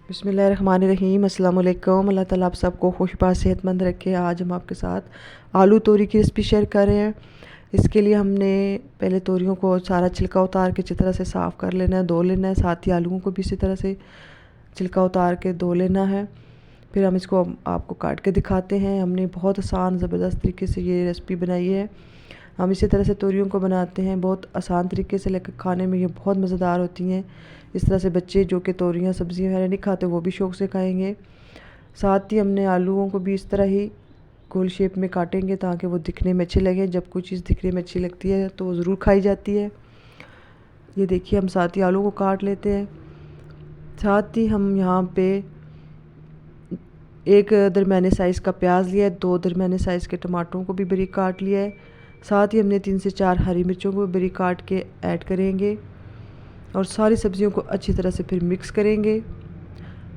बिस्मिल्लाहिर्रहमानिर्रहीम। अस्सलाम वालेकुम। अल्लाह ताला आप सबको खुशबाश सेहतमंद रखे। आज हम आपके साथ आलू तोरी की रेसिपी शेयर कर रहे हैं। इसके लिए हमने पहले तोरियों को सारा छिलका उतार के अच्छी तरह से साफ़ कर लेना है, धो लेना है। साथ ही आलूओं को भी इसी तरह से छिलका उतार के धो लेना है। फिर हम इसको आपको काट के दिखाते हैं। हमने बहुत आसान ज़बरदस्त तरीके से ये रेसिपी बनाई है। हम इसी तरह से तोरियों को बनाते हैं बहुत आसान तरीके से, लेकर खाने में ये बहुत मज़ेदार होती हैं। इस तरह से बच्चे जो कि तोरियां सब्ज़ियाँ वगैरह नहीं खाते वो भी शौक़ से खाएंगे। साथ ही हमने आलूओं को भी इस तरह ही गोल शेप में काटेंगे ताकि वो दिखने में अच्छे लगें। जब कोई चीज़ दिखने में अच्छी लगती है तो वो ज़रूर खाई जाती है। ये देखिए, हम साथ ही आलू को काट लेते हैं। साथ ही हम यहाँ पे एक दरमियाने साइज़ का प्याज लिया है, 2 दरमियाने साइज़ के टमाटरों को भी बारीक काट लिया है। साथ ही हमने 3 से 4 हरी मिर्चों को बारीक काट के ऐड करेंगे और सारी सब्ज़ियों को अच्छी तरह से फिर मिक्स करेंगे।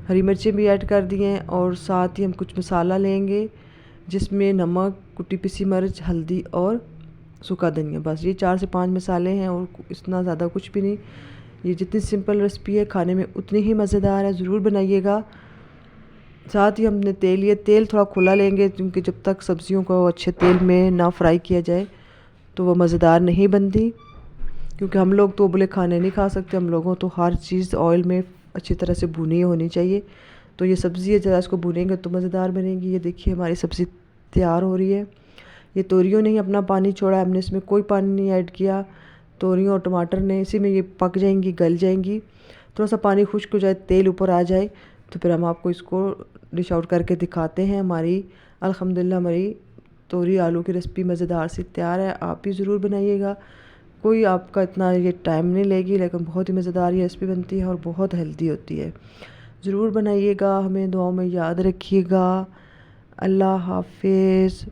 हरी मिर्चें भी ऐड कर दी हैं और साथ ही हम कुछ मसाला लेंगे जिसमें नमक, कुटी पिसी मिर्च, हल्दी और सूखा धनिया। बस ये 4 से 5 मसाले हैं और इतना ज़्यादा कुछ भी नहीं। ये जितनी सिंपल रेसिपी है खाने में उतनी ही मज़ेदार है, ज़रूर बनाइएगा। साथ ही हमने तेल लिए, तेल थोड़ा खुला लेंगे क्योंकि जब तक सब्ज़ियों को अच्छे तेल में ना फ्राई किया जाए तो वो मज़ेदार नहीं बनती। क्योंकि हम लोग तो उबले खाने नहीं खा सकते, हम लोगों तो हर चीज़ ऑयल में अच्छी तरह से भुनी होनी चाहिए। तो ये सब्ज़ी है, ज़रा इसको भुनेंगे तो मज़ेदार बनेगी। ये देखिए हमारी सब्ज़ी तैयार हो रही है। ये तोरियों ने ही अपना पानी छोड़ा, हमने इसमें कोई पानी नहीं ऐड किया। तोरियों और टमाटर ने इसी में ये पक जाएंगी, गल जाएंगी। थोड़ा सा पानी खुश्क हो जाए, तेल ऊपर आ जाए तो फिर हम आपको इसको डिश आउट करके दिखाते हैं। हमारी अल्हम्दुलिल्लाह हमारी तोरी आलू की रेसिपी मज़ेदार सी तैयार है। आप भी ज़रूर बनाइएगा। कोई आपका इतना ये टाइम नहीं लेगी, लेकिन बहुत ही मज़ेदार ये रेसिपी बनती है और बहुत हेल्दी होती है। ज़रूर बनाइएगा। हमें दुआओं में याद रखिएगा। अल्लाह हाफ़िज़।